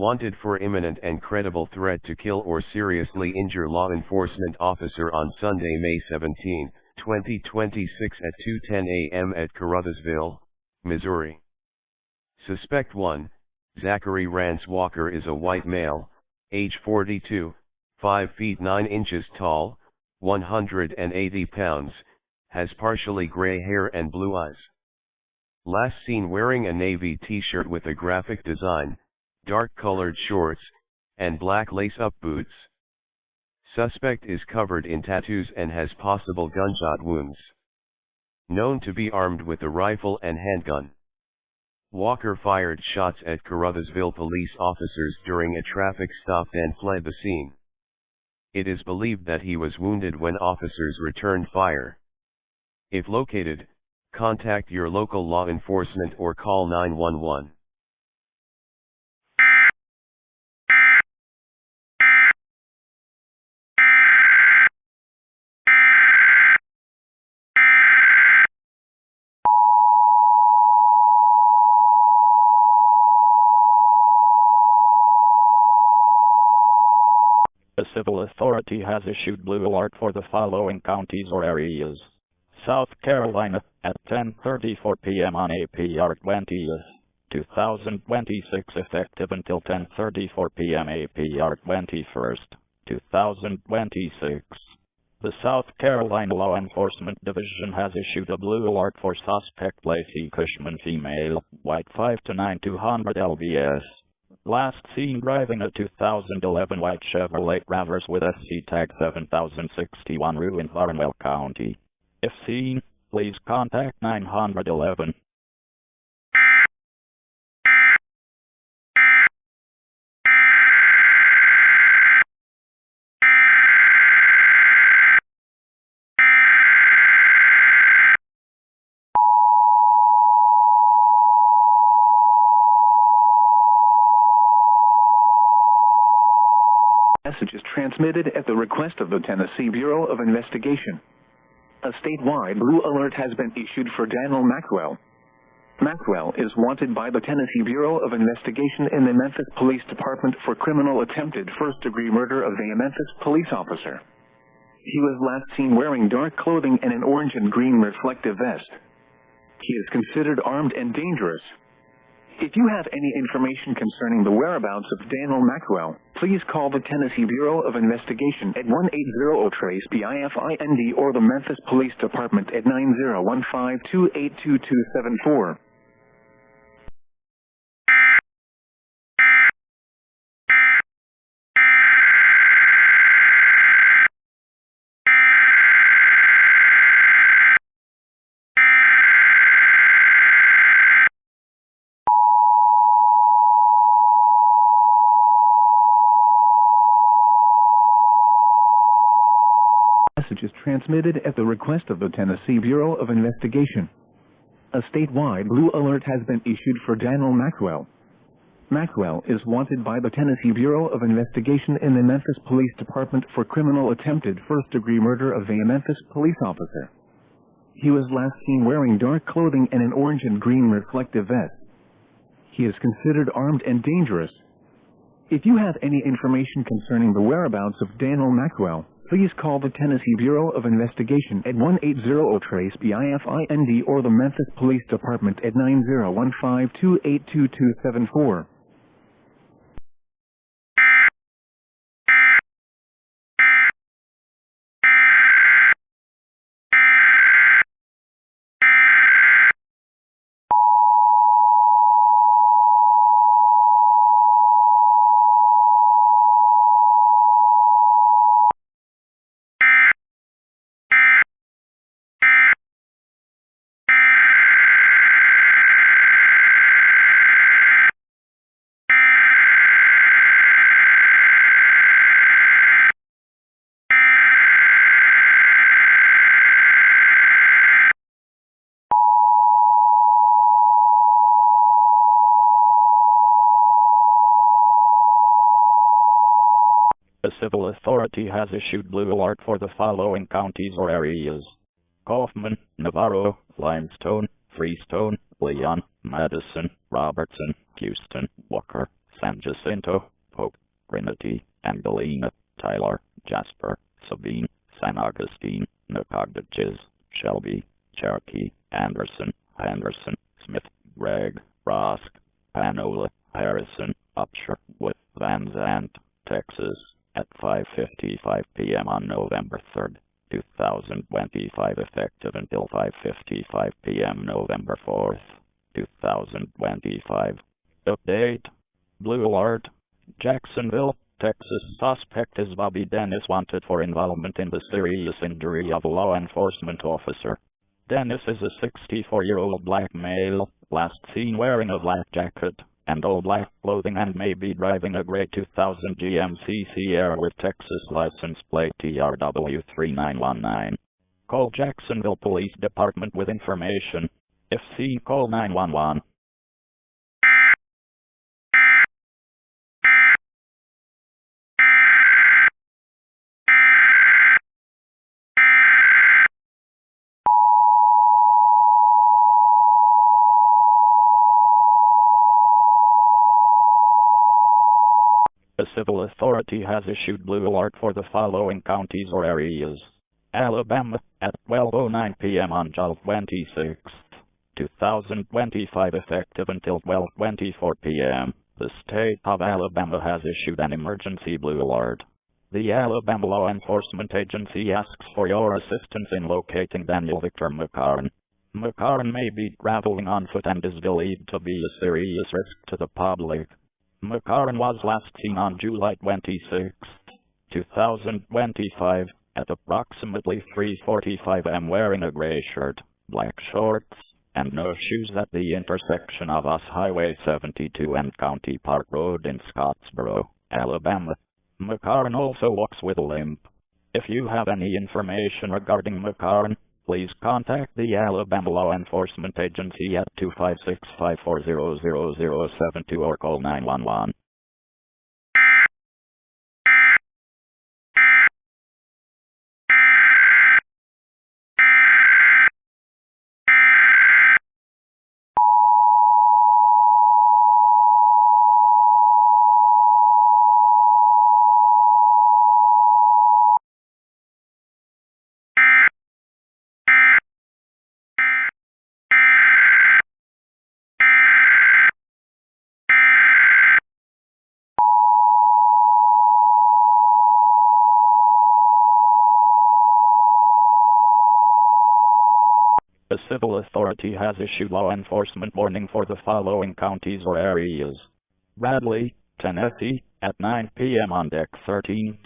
wanted for imminent and credible threat to kill or seriously injure law enforcement officer on Sunday, May 17, 2026 at 2:10 a.m. at Caruthersville, Missouri. Suspect 1, Zachary Rance Walker, is a white male, age 42, 5 feet 9 inches tall, 180 pounds, has partially gray hair and blue eyes. Last seen wearing a navy t-shirt with a graphic design, dark-colored shorts, and black lace-up boots. Suspect is covered in tattoos and has possible gunshot wounds. Known to be armed with a rifle and handgun. Walker fired shots at Caruthersville police officers during a traffic stop and fled the scene. It is believed that he was wounded when officers returned fire. If located, contact your local law enforcement or call 911. A civil authority has issued blue alert for the following counties or areas. South Carolina, at 10:34 p.m. on April 20th, 2026, effective until 10:34 p.m. April 21st, 2026. The South Carolina Law Enforcement Division has issued a blue alert for suspect Lacey Cushman, female, white, 5'9", 200 lbs. Last seen driving a 2011 white Chevrolet Traverse with SC tag 7061 Rue in Farmwell County. If seen, please contact 911. Message is transmitted at the request of the Tennessee Bureau of Investigation. A statewide blue alert has been issued for Daniel Maxwell. Maxwell is wanted by the Tennessee Bureau of Investigation in the Memphis Police Department for criminal attempted first-degree murder of a Memphis police officer. He was last seen wearing dark clothing and an orange and green reflective vest. He is considered armed and dangerous. If you have any information concerning the whereabouts of Daniel Maxwell, please call the Tennessee Bureau of Investigation at 1-800-TRACE-BIFIND or the Memphis Police Department at 9015-282274. Message is transmitted at the request of the Tennessee Bureau of Investigation. A statewide blue alert has been issued for Daniel Maxwell. Maxwell is wanted by the Tennessee Bureau of Investigation in the Memphis Police Department for criminal attempted first-degree murder of a Memphis police officer. He was last seen wearing dark clothing and an orange and green reflective vest. He is considered armed and dangerous. If you have any information concerning the whereabouts of Daniel Maxwell, please call the Tennessee Bureau of Investigation at 1-800-TRACE-BIFIND or the Memphis Police Department at 9015-282274. A civil authority has issued blue alert for the following counties or areas: Kaufman, Navarro, Limestone, Freestone, Leon, Madison, Robertson, Houston, Walker, San Jacinto, Pope, Trinity, Angelina, Tyler, Jasper, Sabine, San Augustine, Nacogdoches, Shelby, Cherokee, Anderson, Henderson, Smith, Gregg, Rosk, Panola, Harrison, Upshur, with Van Zandt, Texas, at 5:55 p.m. on November 3rd, 2025, effective until 5:55 p.m. November 4th, 2025. Update: Blue Alert, Jacksonville, Texas. Suspect is Bobby Dennis, wanted for involvement in the serious injury of a law enforcement officer. Dennis is a 64-year-old black male, last seen wearing a black jacket and all black clothing, and may be driving a gray 2000 GMC Sierra with Texas license plate TRW3919. Call Jacksonville Police Department with information. If seen, call 911. A civil authority has issued blue alert for the following counties or areas. Alabama, at 12:09 p.m. on July 26, 2025, effective until 12:24 p.m. The state of Alabama has issued an emergency blue alert. The Alabama Law Enforcement Agency asks for your assistance in locating Daniel Victor McCarran. McCarran may be traveling on foot and is believed to be a serious risk to the public. McCarran was last seen on July 26, 2025, at approximately 3:45 am wearing a gray shirt, black shorts, and no shoes at the intersection of US Highway 72 and County Park Road in Scottsboro, Alabama. McCarran also walks with a limp. If you have any information regarding McCarran, please contact the Alabama Law Enforcement Agency at 256-540-0072 or call 911. A civil authority has issued law enforcement warning for the following counties or areas. Bradley, Tennessee, at 9 p.m. on Deck 13th,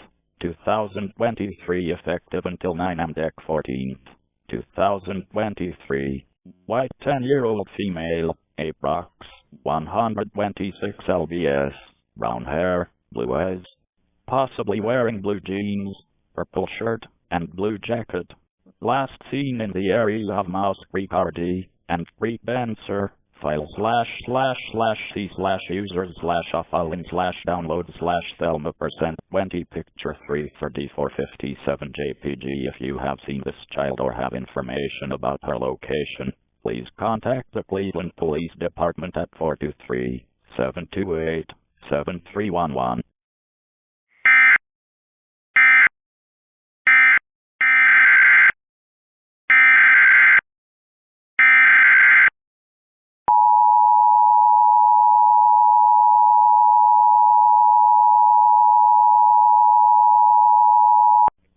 2023, effective until 9 am Deck 14th, 2023. White 10-year-old female, approx. 126 lbs, brown hair, blue eyes, possibly wearing blue jeans, purple shirt, and blue jacket. Last seen in the area of Mouse Creek RD and Creek Dancer, file //c/users/offline/download/Thelma%20 picture 33457 JPG. If you have seen this child or have information about her location, please contact the Cleveland Police Department at 423-728-7311.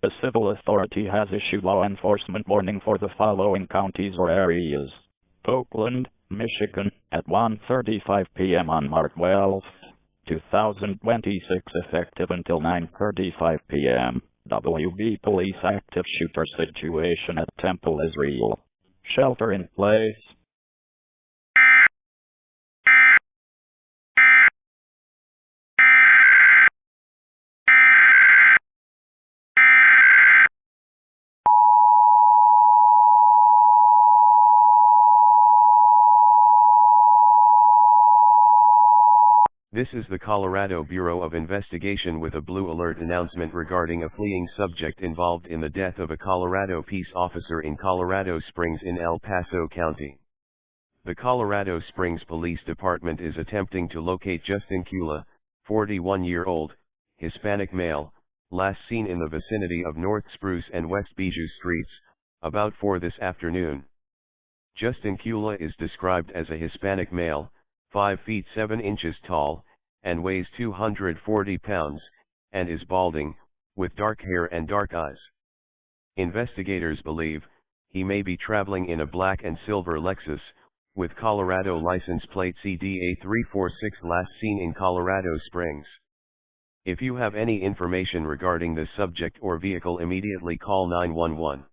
A civil authority has issued law enforcement warning for the following counties or areas. Oakland, Michigan, at 1:35 p.m. on March 12, 2026, effective until 9:35 p.m. WB Police active shooter situation at Temple Israel. Shelter in place. This is the Colorado Bureau of Investigation with a blue alert announcement regarding a fleeing subject involved in the death of a Colorado peace officer in Colorado Springs in El Paso County. The Colorado Springs Police Department is attempting to locate Justin Kula, 41-year-old, Hispanic male, last seen in the vicinity of North Spruce and West Bijou Streets, about 4 this afternoon. Justin Kula is described as a Hispanic male, 5 feet 7 inches tall, and weighs 240 pounds, and is balding, with dark hair and dark eyes. Investigators believe he may be traveling in a black and silver Lexus, with Colorado license plate CDA346, last seen in Colorado Springs. If you have any information regarding this subject or vehicle, immediately call 911.